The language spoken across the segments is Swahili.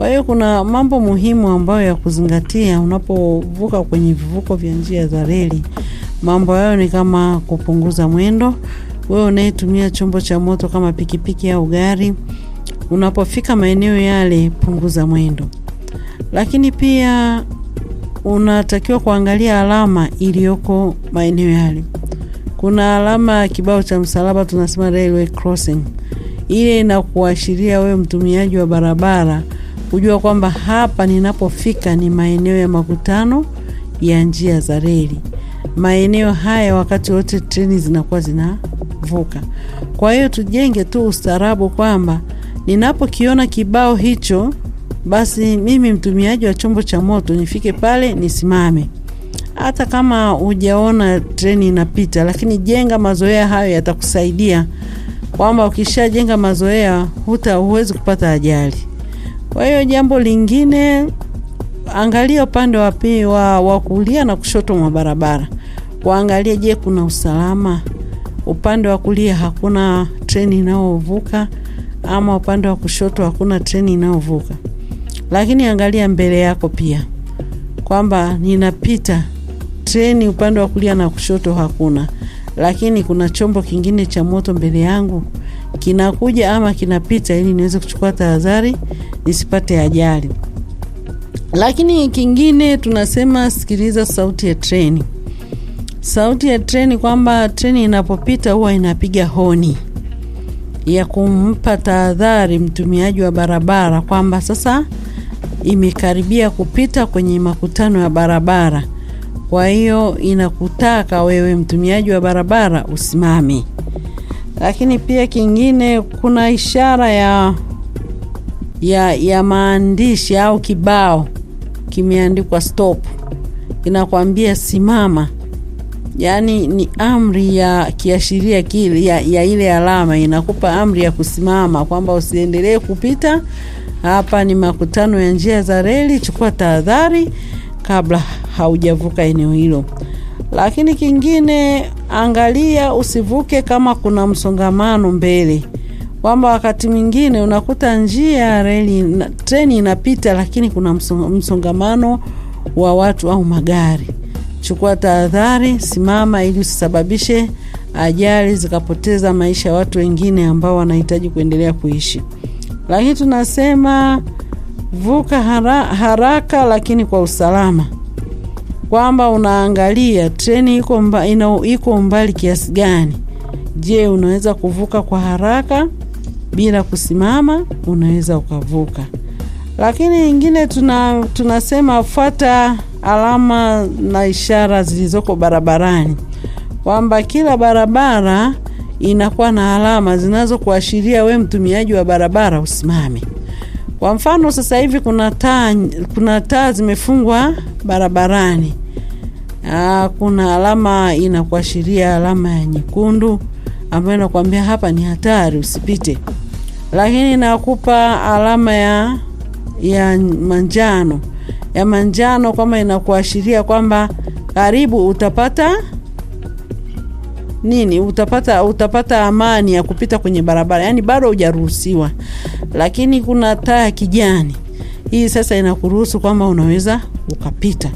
Kwa hiyo kuna mambo muhimu ambayo ya kuzingatia unapovuka kwenye vivuko vya njia za reli. Mambo hayo ni kama kupunguza mwendo. Wewe unayetumia chombo cha moto kama pikipiki au gari, unapofika maeneo yale punguza mwendo. Lakini pia unatakiwa kuangalia alama iliyoko maeneo yale. Kuna alama kibao cha msalaba tunasema railway crossing. Ile inakuashiria wewe mtumiaji wa barabara kujua kwamba hapa ninapofika ni maeneo ya makutano ya njia za reli. Maeneo haya wakati wote treni zinakuwa zinavuka. Kwa hiyo tujenge tu ustaarabu kwamba ninapokiona kibao hicho, basi mimi mtumiaji wa chombo cha moto nifike pale nisimame. Hata kama hujaona treni inapita, lakini jenga mazoea hayo, yatakusaidia kwamba ukishajenga mazoea huwezi kupata ajali. Kwa hiyo jambo lingine, angalia upande wa kulia na kushoto mwa barabara. Kuangalia, je, kuna usalama? Upande wa kulia hakuna treni inayovuka ama upande wa kushoto hakuna treni inayovuka. Lakini angalia mbele yako pia, kwamba ninapita treni upande wa kulia na kushoto hakuna, lakini kuna chombo kingine cha moto mbele yangu kinakuja ama kinapita, ili niweze kuchukua tahadhari nisipate ajali. Lakini kingine tunasema sikiliza sauti ya treni. Sauti ya treni, kwamba treni inapopita huwa inapiga honi ya kumpa tahadhari mtumiaji wa barabara kwamba sasa imekaribia kupita kwenye makutano ya barabara. Kwa hiyo inakutaka wewe mtumiaji wa barabara usimame. Lakini pia kingine, kuna ishara ya maandishi au kibao kimeandikwa stop, inakwambia simama. Yani ni amri ya kiashiria kile ya ile alama, inakupa amri ya kusimama kwamba usiendelee kupita. Hapa ni makutano ya njia za reli, chukua tahadhari kabla haujavuka eneo hilo. Lakini kingine, angalia usivuke kama kuna msongamano mbele. Kwamba wakati mwingine unakuta njia ya reli treni inapita, lakini kuna msongamano wa watu au magari. Chukua tahadhari, simama ili usisababishe ajali zikapoteza maisha ya watu wengine ambao wanahitaji kuendelea kuishi. Lakini tunasema vuka haraka lakini kwa usalama. Kwamba unaangalia treni iko mbali kiasi gani. Je, unaweza kuvuka kwa haraka bila kusimama? Unaweza ukavuka. Lakini nyingine tunasema fuata alama na ishara zilizoko barabarani. Kwamba kila barabara inakuwa na alama zinazokuashiria we mtumiaji wa barabara usimame. Kwa mfano sasa hivi kuna taa zimefungwa barabarani. Kuna alama inakuashiria, alama ya nyekundu ambayo inakwambia hapa ni hatari usipite. Lakini inakupa alama ya manjano. Ya manjano kama inakuashiria kwamba karibu utapata nini? Utapata amani ya kupita kwenye barabara. Yani bado hujaruhusiwa. Lakini kuna taa ya kijani. Hii sasa inakuruhusu kwamba unaweza ukapita.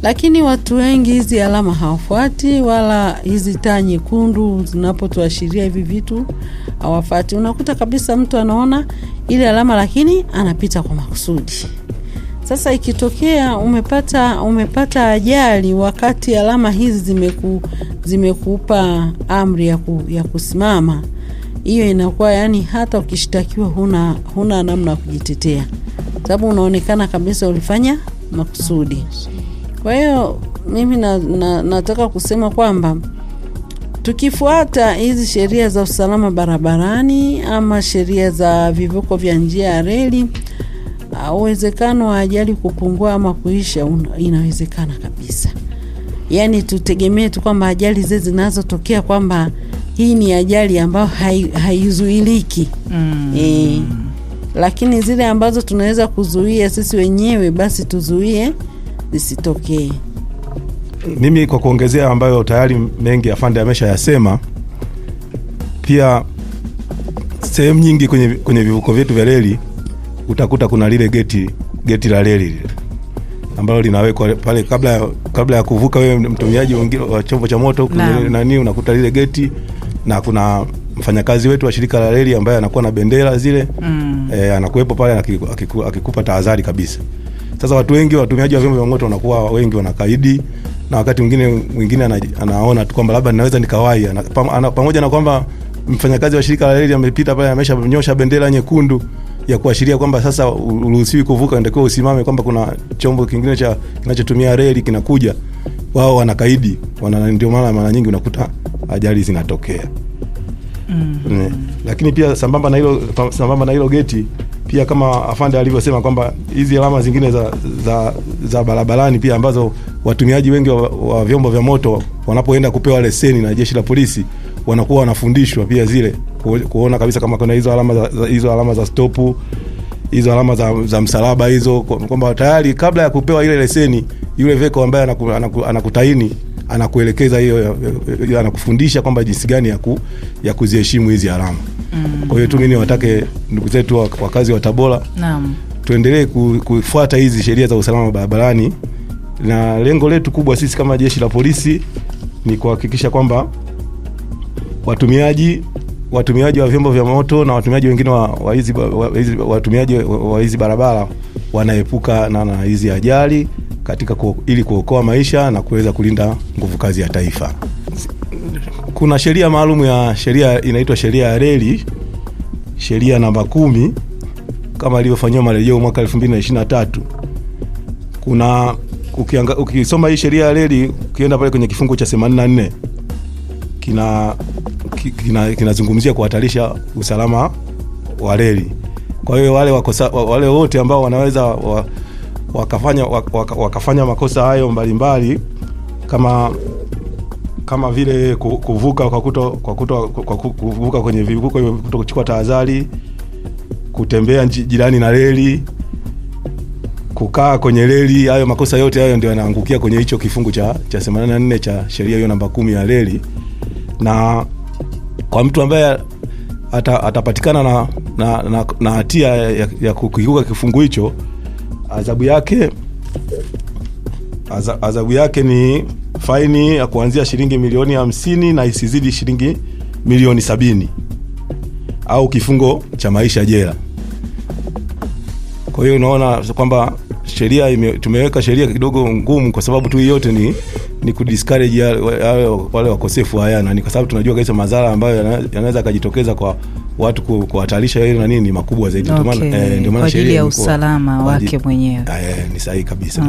Lakini watu wengi hizi alama hawafuati, wala hizi taa nyekundu zinapotuashiria hivi vitu hawafuati. Unakuta kabisa mtu anaona ile alama lakini anapita kwa makusudi. Sasa ikitokea umepata ajali wakati alama hizi zimekupa amri ya kusimama, hiyo inakuwa yani hata ukishtakiwa huna namna kujitetea, sababu unaonekana kabisa ulifanya makusudi. Kwa hiyo mimi nataka kusema kwamba tukifuata hizi sheria za usalama barabarani ama sheria za vivuko vya njia ya reli, uwezekano wa ajali kupungua ama kuisha inawezekana kabisa. Yani tutegemee tu kwamba ajali zile zinazotokea kwamba hii ni ajali ambayo haizuiliki. Lakini zile ambazo tunaweza kuzuia sisi wenyewe, basi tuzuie zisitokee. Mimi kwa kuongezea ambayo tayari mengi afande ameshayasema, pia sehemu nyingi kwenye vivuko vyetu vya reli utakuta kuna lile geti la reli ambalo linawekwa pale kabla ya kuvuka wewe mtumiaji wa chombo cha moto nani, unakuta lile geti na kuna mfanyakazi wetu wa shirika la reli ambaye anakuwa na bendera zile anakuepo pale akikupa tahadhari kabisa. Sasa watu wengi watumiaji wa vyombo vya moto wanakuwa wengi wanakaidi, na wakati mwingine anaona tu kwamba labda ninaweza nikawahi, pamoja na kwamba mfanyakazi wa shirika la reli amepita pale ameshanyosha bendera nyekundu ya kuashiria kwamba sasa uruhusiwi kuvuka, ndio usimame, kwamba kuna chombo kingine kinachotumia reli kinakuja, wao wanakaidi, ndio mara nyingi unakuta ajali zinatokea. Lakini pia sambamba na hilo geti pia, kama afande alivyosema kwamba hizi alama zingine za barabarani pia ambazo watumiaji wengi wa vyombo vya moto wanapoenda kupewa leseni na jeshi la polisi wanakuwa wanafundishwa pia zile kuona kabisa kama kuna hizo alama za stop, hizo alama za msalaba hizo, kwamba tayari kabla ya kupewa ile leseni yule veko ambaye anakutaini anakuelekeza hiyo, anakufundisha kwamba jinsi gani ya kuziheshimu hizi alama. Kwa hiyo tu mimi watake ndugu zetu wakazi wa Tabora, tuendelee kufuata hizi sheria za usalama barabarani, na lengo letu kubwa sisi kama jeshi la polisi ni kuhakikisha kwamba watumiaji wa vyombo vya moto na watumiaji wengine watumiaji wa hizi barabara wanaepuka na hizi ajali ili kuokoa maisha na kuweza kulinda nguvu kazi ya taifa. Kuna sheria maalum ya sheria inaitwa sheria ya reli, sheria namba 10 kama ilivyofanywa marejeo mwaka 2023. Kuna ukisoma hii sheria ya reli, ukienda pale kwenye kifungu cha 84 kinazungumzia kuhatarisha usalama wa reli. Kwa hiyo wale wote ambao wanaweza wakafanya makosa hayo mbalimbali kama vile kuvuka kuvuka kwenye vivuko, kuchukua tahadhari, kutembea jirani na reli, kukaa kwenye reli, hayo makosa yote hayo ndio yanaangukia kwenye hicho kifungu cha 84 cha sheria hiyo namba 10 ya reli. Na kwa mtu ambaye atapatikana na hatia ya kukiuka kifungu hicho, adhabu yake ni faini ya kuanzia shilingi milioni 50 na isizidi shilingi milioni 70 au kifungo cha maisha jela. Kwa hiyo unaona kwamba tumeweka sheria kidogo ngumu, kwa sababu tu yote ni kudiscourage wale wakosefu haya, na ni kwa sababu tunajua kabisa madhara ambayo yanaweza kujitokeza kwa watu kuhatarisha hilo na nini makubwa zaidi. Ndio maana sheria ya usalama wake mwenyewe ni sahihi kabisa.